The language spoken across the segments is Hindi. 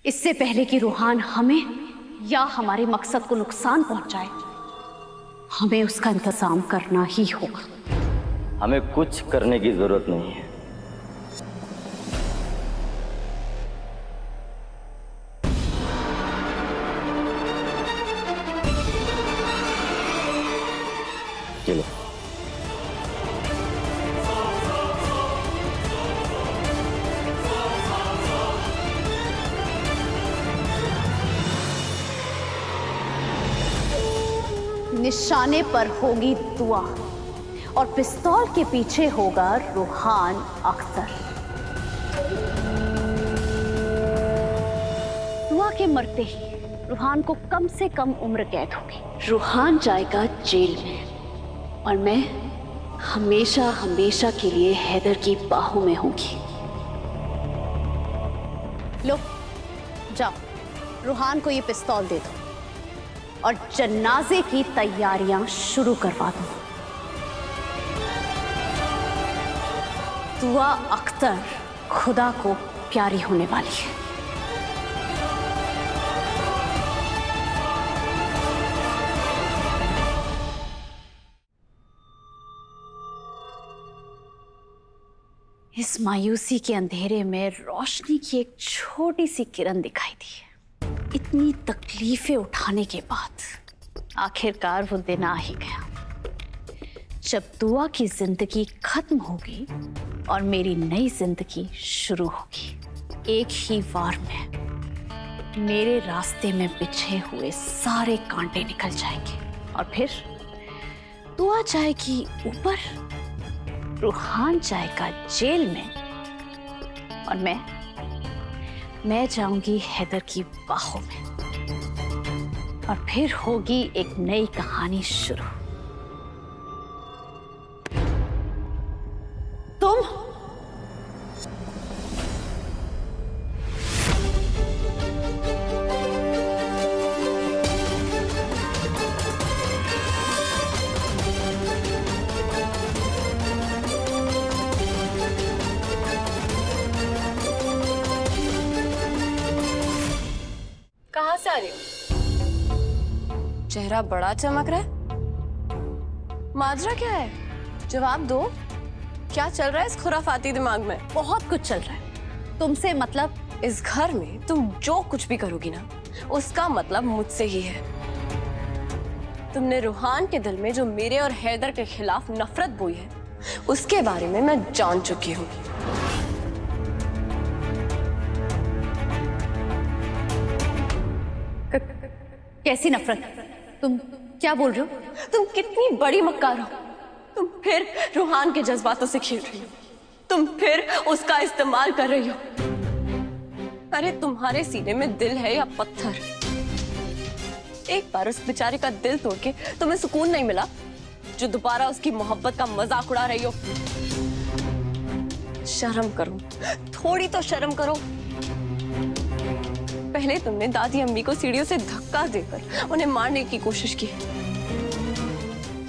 इससे पहले कि रूहान हमें या हमारे मकसद को नुकसान पहुंचाए, हमें उसका इंतजाम करना ही होगा। हमें कुछ करने की जरूरत नहीं है। चलो। निशाने पर होगी दुआ और पिस्तौल के पीछे होगा रूहान अख्तर। दुआ के मरते ही रूहान को कम से कम उम्र कैद होगी। रूहान जाएगा जेल में और मैं हमेशा हमेशा के लिए हैदर की बाहों में होंगी। लो जाओ, रूहान को ये पिस्तौल दे दो और जनाजे की तैयारियां शुरू करवा दो। दुआ अख्तर खुदा को प्यारी होने वाली है। इस मायूसी के अंधेरे में रोशनी की एक छोटी सी किरण दिखाई दी है। इतनी तकलीफें उठाने के बाद आखिरकार वो दिन आ ही गया जब दुआ की जिंदगी खत्म होगी और मेरी नई जिंदगी शुरू होगी। एक ही वार में मेरे रास्ते में बिछे हुए सारे कांटे निकल जाएंगे और फिर दुआ जाएगी ऊपर, रूहान जाएगा जेल में और मैं जाऊंगी हैदर की बाहों में और फिर होगी एक नई कहानी शुरू। तुम कहाँ से आ रही हो? चेहरा बड़ा चमक रहा है। माजरा क्या है? जवाब दो। क्या चल रहा है इस खुराफाती दिमाग में? बहुत कुछ चल रहा है। तुमसे मतलब? इस घर में तुम जो कुछ भी करोगी ना, उसका मतलब मुझसे ही है। तुमने रूहान के दिल में जो मेरे और हैदर के खिलाफ नफरत बोई है, उसके बारे में मैं जान चुकी हूँ। कैसी नफरत? तुम क्या बोल रहे हो? तुम कितनी बड़ी मक्कार हो। तुम फिर रूहान के जज्बातों से खेल रही हो। तुम फिर उसका इस्तेमाल कर रही हो। अरे तुम्हारे सीने में दिल है या पत्थर? एक बार उस बेचारे का दिल तोड़ के तुम्हें सुकून नहीं मिला जो दोबारा उसकी मोहब्बत का मजाक उड़ा रही हो? शर्म करो, थोड़ी तो शर्म करो। पहले तुमने दादी अम्मी को सीढ़ियों से धक्का देकर उन्हें मारने की कोशिश की।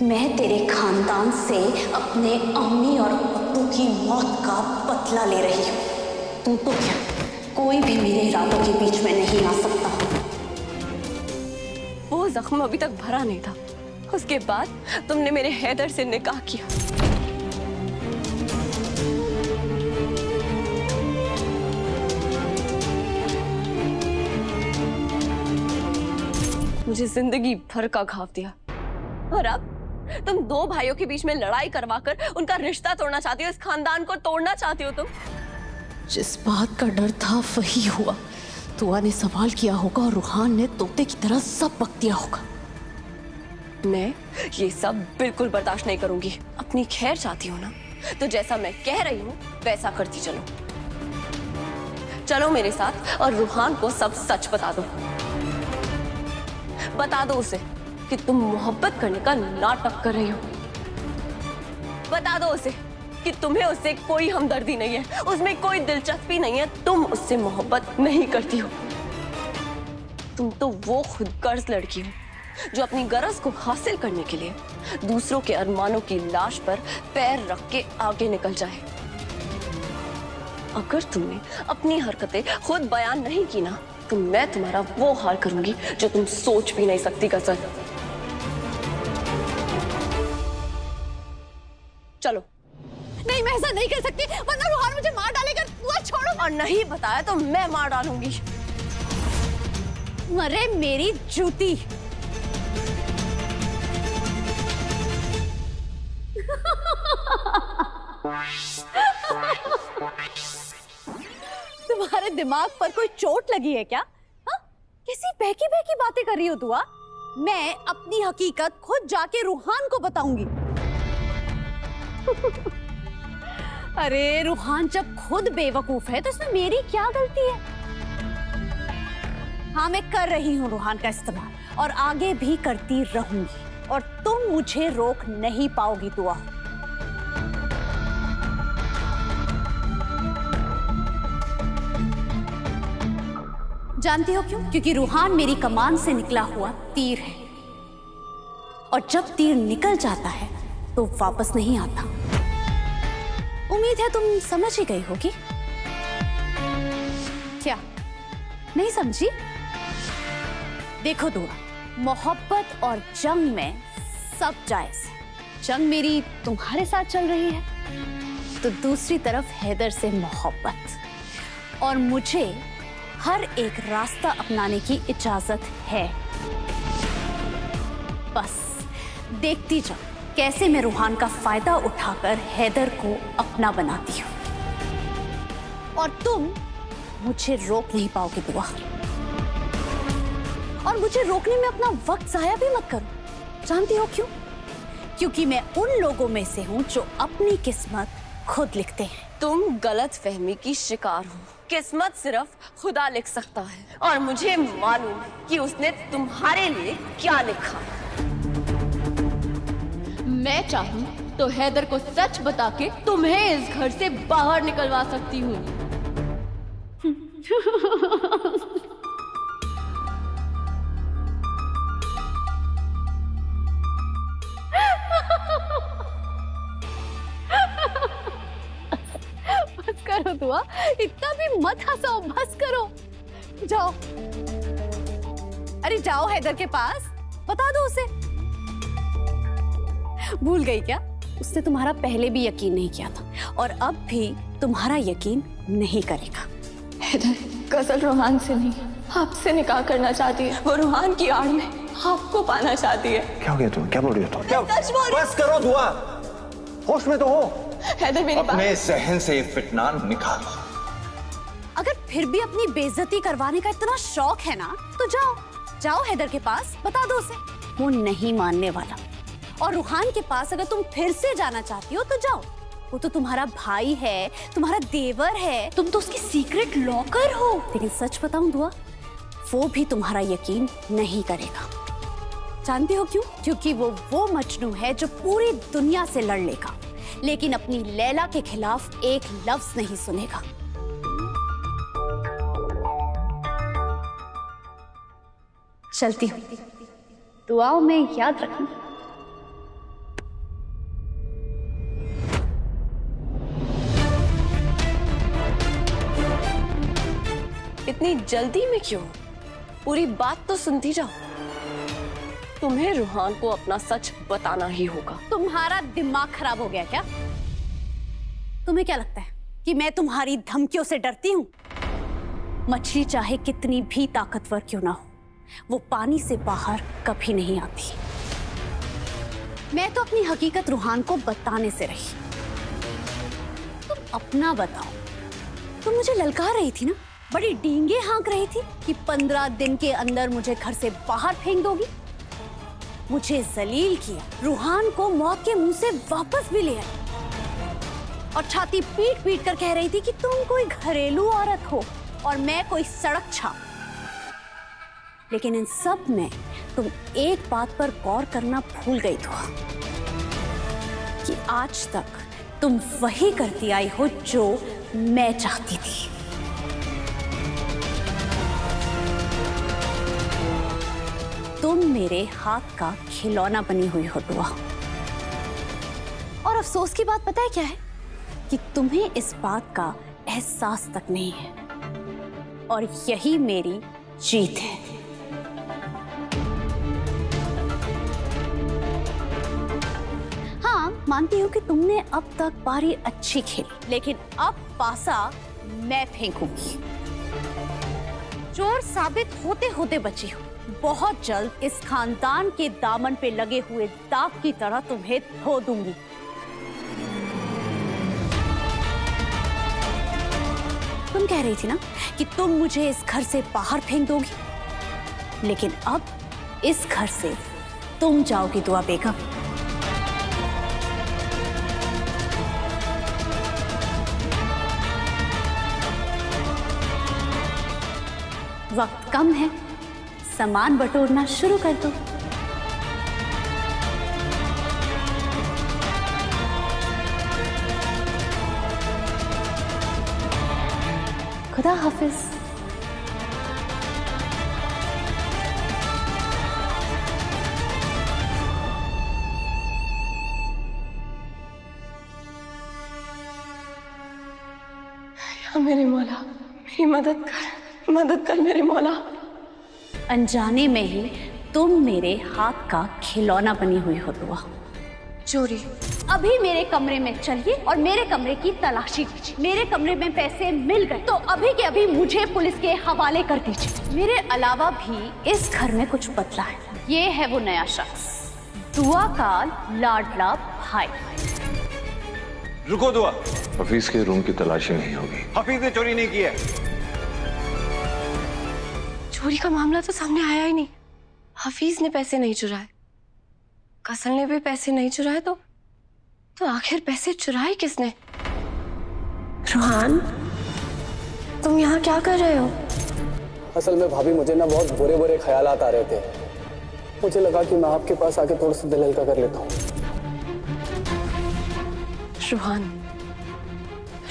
मैं तेरे खानदान से अपने अम्मी और अब्बू की मौत का बदला ले रही हूँ। तू तो क्या, कोई भी मेरे इरादों के बीच में नहीं आ सकता। वो जख्म अभी तक भरा नहीं था। उसके बाद तुमने मेरे हैदर से निकाह किया। मुझे जिंदगी भर का घाव दिया और अब तुम दो भाइयों के बीच में लड़ाई करवाकर उनका रिश्ता तोड़ना चाहती हो। इस खानदान को तोड़ना चाहती हो तुम। जिस बात का डर था वही हुआ। दुआ ने सवाल किया होगा और रूहान ने तोते की तरह सब बक दिया होगा। मैं ये सब बिल्कुल बर्दाश्त नहीं करूंगी। अपनी खैर चाहती हो ना, तो जैसा मैं कह रही हूँ वैसा करती चलो। चलो मेरे साथ और रूहान को सब सच बता दो। बता दो उसे कि तुम मोहब्बत करने का नाटक कर रही हो। बता दो उसे कि तुम्हें उससे कोई हमदर्दी नहीं है, उसमें कोई दिलचस्पी नहीं है। तुम उससे मोहब्बत नहीं करती हो। तुम तो वो खुदगर्ज लड़की हो जो अपनी गरज को हासिल करने के लिए दूसरों के अरमानों की लाश पर पैर रख के आगे निकल जाए। अगर तुमने अपनी हरकतें खुद बयान नहीं की ना, तो मैं तुम्हारा वो हाल करूंगी जो तुम सोच भी नहीं सकती गजल। चलो। नहीं, मैं ऐसा नहीं कर सकती, वरना रूहान मुझे मार डालेगा। बुआ छोड़ो। और नहीं बताया तो मैं मार डालूंगी। मरे मेरी जूती। तुम्हारे दिमाग पर कोई चोट लगी है क्या? हा? कैसी बहकी बहकी बातें कर रही हो दुआ? मैं अपनी हकीकत खुद जाके रूहान को बताऊंगी। अरे रूहान जब खुद बेवकूफ है तो इसमें मेरी क्या गलती है? हाँ, मैं कर रही हूँ रूहान का इस्तेमाल और आगे भी करती रहूंगी और तुम मुझे रोक नहीं पाओगी दुआ। जानती हो क्यों? क्योंकि रूहान मेरी कमान से निकला हुआ तीर है और जब तीर निकल जाता है तो वापस नहीं आता। उम्मीद है तुम समझ ही गई होगी। क्या नहीं समझी? देखो दुआ, मोहब्बत और जंग में सब जायज है। जंग मेरी तुम्हारे साथ चल रही है तो दूसरी तरफ हैदर से मोहब्बत, और मुझे हर एक रास्ता अपनाने की इजाजत है। बस देखती जाओ कैसे मैं रूहान का फायदा उठाकर हैदर को अपना बनाती हूँ और तुम मुझे रोक नहीं पाओगे दुआ। और मुझे रोकने में अपना वक्त जाया भी मत करो। जानती हो क्यों? क्योंकि मैं उन लोगों में से हूँ जो अपनी किस्मत खुद लिखते हैं। तुम गलत फहमी की शिकार हो। किस्मत सिर्फ खुदा लिख सकता है और मुझे मालूम है कि उसने तुम्हारे लिए क्या लिखा। मैं चाहूं तो हैदर को सच बता के तुम्हें इस घर से बाहर निकलवा सकती हूँ। बस करो दुआ, इतना भी मत हंसो, बस करो। जाओ, अरे जाओ हैदर के पास, बता दो उसे। भूल गई क्या? उसने तुम्हारा पहले भी यकीन नहीं किया था और अब भी तुम्हारा यकीन नहीं करेगा। हैदर, गजल रूहान से नहीं, आपसे निकाह करना चाहती है। वो रूहान की आड़ में आपको पाना चाहती है। क्या हो गया तुम? क्या बोल रही हो तुम? क्या? सच बोल रही हूं। बस करो दुआ, होश में तो हो। हैदर मेरी बात। अपने जहन से ये फितना निकालो। अगर फिर भी अपनी बेइज्जती करवाने का इतना शौक है ना तो जाओ, जाओ हैदर के पास, बता दो उसे। वो नहीं मानने वाला। और रूहान के पास अगर तुम फिर से जाना चाहती हो तो जाओ। वो तो तुम्हारा भाई है, तुम्हारा देवर है, तुम तो उसकी सीक्रेट लॉकर हो। लेकिन सच बताऊं दुआ, वो भी तुम्हारा यकीन नहीं करेगा। जानती हो क्यों? क्योंकि वो मजनू है जो पूरी दुनिया से लड़ लेगा लेकिन अपनी लैला के खिलाफ एक लफ्ज नहीं सुनेगा। चलती हूँ, दुआओं में याद रखना। इतनी जल्दी में क्यों? पूरी बात तो सुनती जाओ। तुम्हें रूहान को अपना सच बताना ही होगा। तुम्हारा दिमाग खराब हो गया क्या? तुम्हें क्या लगता है कि मैं तुम्हारी धमकियों से डरती हूँ? मछली चाहे कितनी भी ताकतवर क्यों ना हो, वो पानी से बाहर कभी नहीं आती। मैं तो अपनी हकीकत रूहान को बताने से रही। तुम अपना बताओ। तुम मुझे ललकार रही थी ना, बड़ी डींगे हाँक रही थी कि 15 दिन के अंदर मुझे घर से बाहर फेंक दोगी। मुझे जलील किया, रूहान को मौत के मुंह से वापस भी ले आई और छाती पीट पीट कर कह रही थी कि तुम कोई घरेलू औरत हो और मैं कोई सड़क छाप। लेकिन इन सब में तुम एक बात पर गौर करना भूल गई थो कि आज तक तुम वही करती आई हो जो मैं चाहती थी। तुम मेरे हाथ का खिलौना बनी हुई हो दुआ। और अफसोस की बात पता है क्या है? कि तुम्हें इस बात का एहसास तक नहीं है और यही मेरी जीत है। हाँ, मानती हूँ कि तुमने अब तक पारी अच्छी खेली, लेकिन अब पासा मैं फेंकूंगी। चोर साबित होते होते बची हूँ। बहुत जल्द इस खानदान के दामन पे लगे हुए दाग की तरह तुम्हें धो दूंगी। तुम कह रही थी ना कि तुम मुझे इस घर से बाहर फेंक दोगी, लेकिन अब इस घर से तुम जाओगी दुआ बेगम। वक्त कम है, सामान बटोरना शुरू कर दो। खुदा हाफिज। या मेरे मौला, मेरी मदद कर मेरे मौला। अनजाने में ही तुम मेरे हाथ का खिलौना बनी हुई हो दुआ। चोरी। अभी मेरे कमरे में चलिए और मेरे कमरे की तलाशी कीजिए। मेरे कमरे में पैसे मिल गए तो अभी के अभी मुझे पुलिस के हवाले कर दीजिए। मेरे अलावा भी इस घर में कुछ बदला है। ये है वो नया शख्स, दुआ का लाडला भाई। रुको दुआ, हफीज के रूम की तलाशी नहीं होगी। हफीज ने चोरी नहीं की है। चोरी का मामला तो सामने आया ही नहीं। हफीज ने पैसे नहीं चुराए, कसल ने भी पैसे नहीं चुराए, तो आखिर पैसे चुराए किसने? रोहान, तुम यहाँ क्या कर रहे हो? असल में भाभी मुझे ना बहुत बुरे बुरे ख्यालात आ रहे थे। मुझे लगा कि मैं आपके पास आके थोड़ा सा दिल हल्का कर लेता हूँ।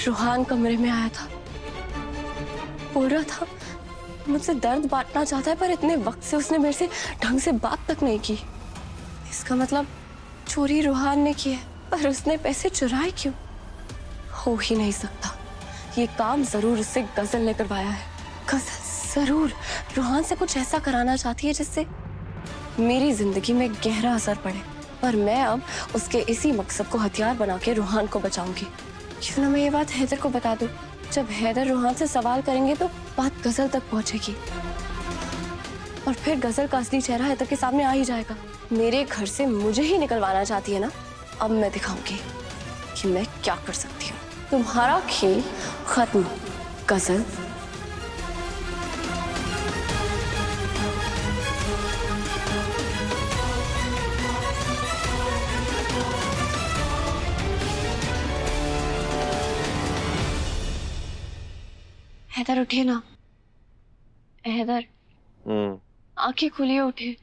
रोहान कमरे में आया था, बोल रहा था मुझसे दर्द बांटना चाहता है, पर इतने वक्त से उसने मेरे से ढंग से बात तक नहीं की। इसका मतलब चोरी रोहान ने की है, पर उसने पैसे चुराए क्यों? हो ही नहीं सकता। ये काम जरूर उससे गजल ने करवाया है। गजल जरूर रोहान से कुछ ऐसा कराना चाहती है जिससे मेरी जिंदगी में गहरा असर पड़े, पर मैं अब उसके इसी मकसद को हथियार बना के रोहान को बचाऊंगी। क्यों ना मैं ये बात हैदर को बता दूं। जब हैदर रोहान से सवाल करेंगे तो बात गजल तक पहुंचेगी और फिर गजल का असली चेहरा हैदर के सामने आ ही जाएगा। मेरे घर से मुझे ही निकलवाना चाहती है ना? अब मैं दिखाऊंगी कि मैं क्या कर सकती हूँ। तुम्हारा खेल खत्म गजल। हैदर उठे ना, हैदर। आंखें खुली उठे।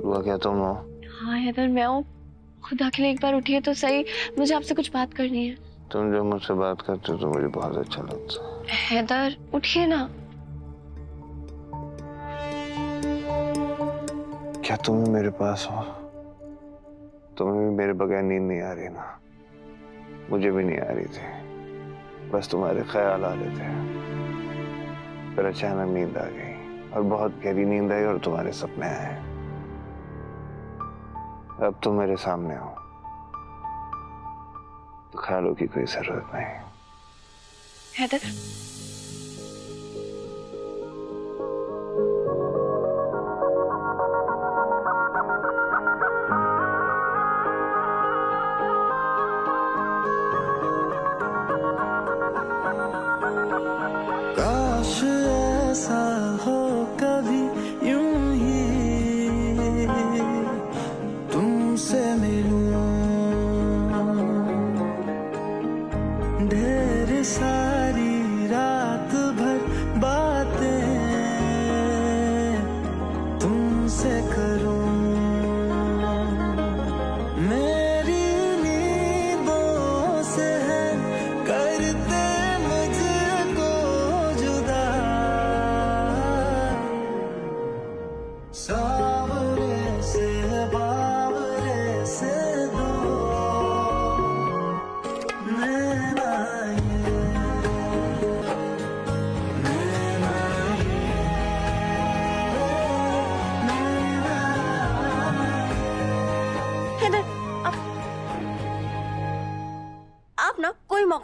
हुआ क्या तुम हो? हाँ हैदर, मैं हूँ। खुदा के लिए एक बार उठिए तो सही, मुझे आपसे कुछ बात करनी है। तुम जो मुझसे बात करते हो तो मुझे बहुत अच्छा लगता है। हैदर उठिए ना। क्या तुम भी मेरे पास हो? तुम्हें भी मेरे बगैर नींद नहीं आ रही ना? मुझे भी नहीं आ रही थी, बस तुम्हारे ख्याल आ रहे थे। फिर अचानक नींद आ गई और बहुत गहरी नींद आई और तुम्हारे सपने आए। अब तुम मेरे सामने हो तो ख्यालों की कोई जरूरत नहीं। हैदर, काश ऐसा हो कभी यूं ही तुमसे मिलूं, ढेर सारी रात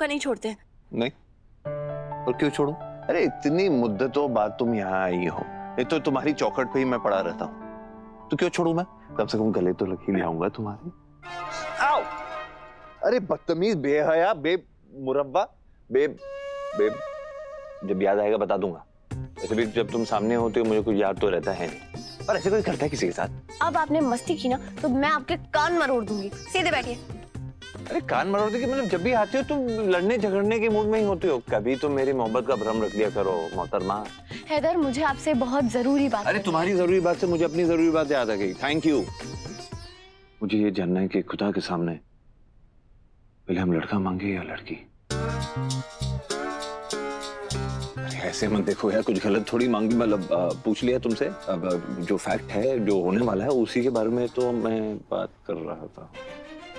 आपका नहीं छोड़ते? नहीं, और क्यों छोड़ूं? अरे इतनी मुद्दतों बाद तुम यहाँ आई हो, ये तो तुम्हारी चौखट पे ही मैं पड़ा रहता हूँ, तो क्यों छोड़ूं मैं? कम से कम गले तो लग ही लाऊंगा तुम्हारे। आओ! अरे बदतमीज, बेहया, मुरब्बा, जब याद आएगा बता दूंगा। ऐसे भी जब तुम सामने होते हो मुझे कुछ याद तो रहता है नहीं, पर ऐसे कोई करता है किसी के साथ? अब आपने मस्ती की ना तो मैं आपके कान मरोड़ दूंगी। सीधे बैठिए। अरे कान मरोड़ के मतलब जब भी आते हो तुम लड़ने झगड़ने के मूड में ही होते हो, कभी तो मेरी मोहब्बत का भ्रम रख लिया करो मोहतरमा। हैदर, मुझे आपसे बहुत जरूरी बात। अरे तुम्हारी जरूरी बात से मुझे अपनी जरूरी बात याद आ गई। Thank you. मुझे ये जानना है कि खुदा के सामने पहले हम लड़का मांगे या लड़की? अरे ऐसे मत देखो यार, कुछ गलत थोड़ी मांगी, मतलब पूछ लिया तुमसे। अब जो फैक्ट है, जो होने वाला है उसी के बारे में तो मैं बात कर रहा था।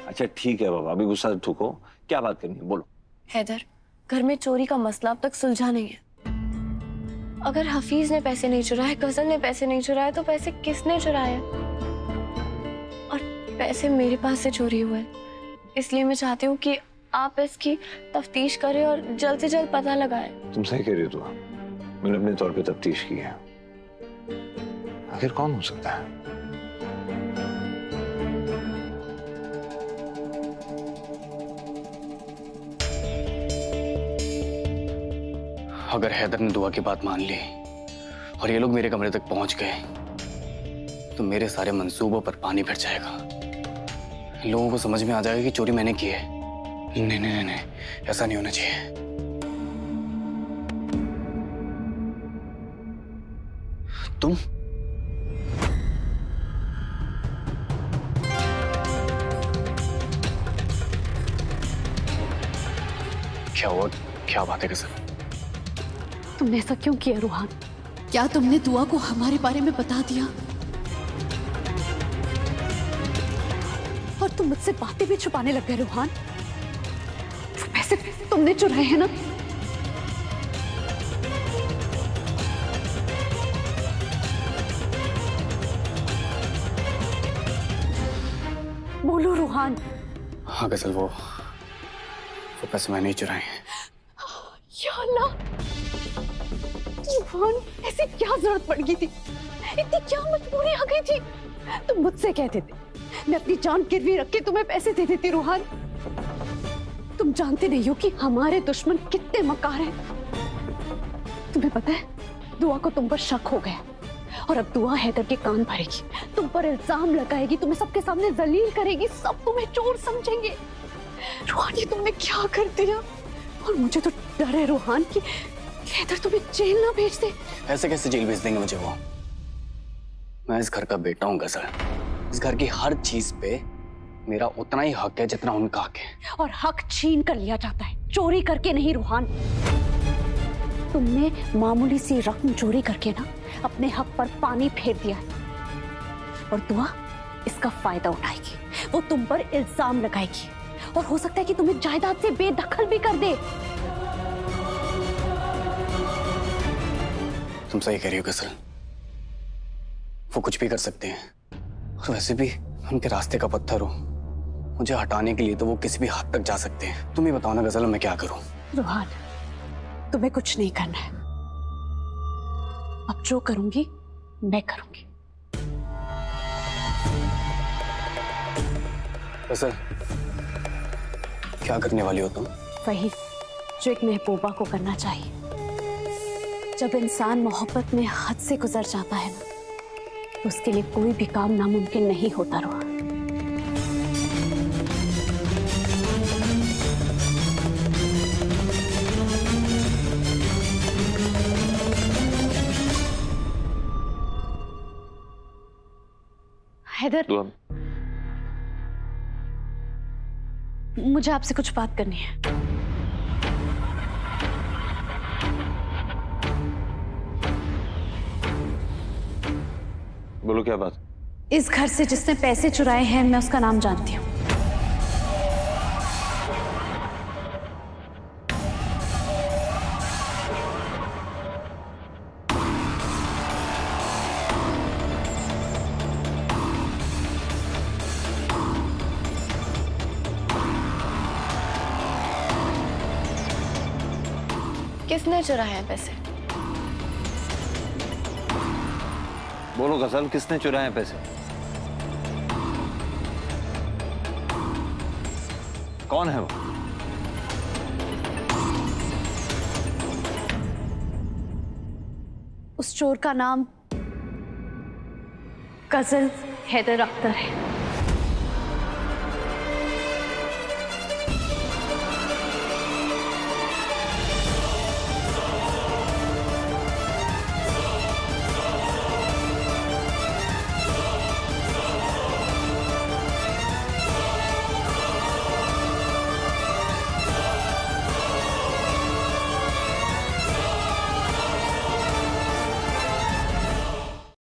अच्छा ठीक है बाबा, अभी गुस्सा थूको, क्या बात करनी है बोलो। हैदर, घर में चोरी का मसला अब तक सुलझा नहीं है। अगर हफीज ने पैसे नहीं चुराए, गजल ने पैसे नहीं चुराए, तो पैसे किसने चुराए? और पैसे मेरे पास से चोरी हुए, इसलिए मैं चाहती हूँ कि आप इसकी तफ्तीश करें और जल्द से जल्द पता लगाएं। तुम सही कह रही हो, तो मैंने अपने तौर पे तफ्तीश की है। आखिर कौन हो सकता है? अगर हैदर ने दुआ की बात मान ली और ये लोग मेरे कमरे तक पहुंच गए तो मेरे सारे मंसूबों पर पानी फिर जाएगा। इन लोगों को समझ में आ जाएगा कि चोरी मैंने की है। नहीं नहीं नहीं, ऐसा नहीं होना चाहिए। तुम क्या हुआ? क्या बात है गजल? तुमने ऐसा क्यों किया रुहान? क्या तुमने दुआ को हमारे बारे में बता दिया? और तुम मुझसे बातें भी छुपाने लग गए रुहान। वो पैसे तुमने चुराए हैं ना? बोलो रुहान। हाँ गजल, वो पैसे मैंने ही चुराए हैं। या अल्लाह, रुहान ऐसी क्या जरूरत पड़ गई थी? इतनी क्या मजबूरी आ गई थी? तुम मुझसे कहते थे, मैं अपनी जान गिरवी रख के तुम्हें पैसे दे देती। रुहान, तुम जानते नहीं हो कि हमारे दुश्मन कितने मकार हैं। तुम्हें पता है, दुआ को तुम पर शक हो गया और अब दुआ हैदर के कान भरेगी, तुम पर इल्जाम लगाएगी, तुम्हें सबके सामने जलील करेगी, सब तुम्हें चोर समझेंगे। रुहान, ये तुमने क्या कर दिया? और मुझे तो डर है रुहान कि हैदर तुम्हें जेल ना भेज दे। ऐसे कैसे जेल भेज देंगे मुझे वो? मैं इस घर का बेटा हूँ गजल। इस घर की हर चीज पे मेरा उतना ही हक है जितना उनका हक है। और हक छीन कर लिया जाता है, चोरी करके नहीं रुहान। तुमने मामूली सी रकम चोरी करके ना अपने हक पर पानी फेर दिया है और दुआ इसका फायदा उठाएगी। वो तुम पर इल्जाम लगाएगी और हो सकता है कि तुम्हें जायदाद से बेदखल भी कर दे। तुम सही कह रही हो गजल, वो कुछ भी कर सकते हैं और वैसे भी उनके रास्ते का पत्थर हो, मुझे हटाने के लिए तो वो किसी भी हद तक जा सकते हैं। तुम ही बताओ ना गजल, मैं क्या करूं? रुहान, तुम्हें कुछ नहीं करना है। अब जो करूंगी मैं करूंगी। गजल, क्या करने वाली हो तुम? वही जो एक महबूबा को करना चाहिए। जब इंसान मोहब्बत में हद से गुजर जाता है ना, तो उसके लिए कोई भी काम नामुमकिन नहीं होता। रुहान, हैदर, मुझे आपसे कुछ बात करनी है। बोलो, क्या बात? इस घर से जिसने पैसे चुराए हैं मैं उसका नाम जानती हूँ। किसने चुराए हैं पैसे? बोलो गजल, किसने चुराए हैं पैसे? कौन है वो? उस चोर का नाम गजल हैदर अख्तर है।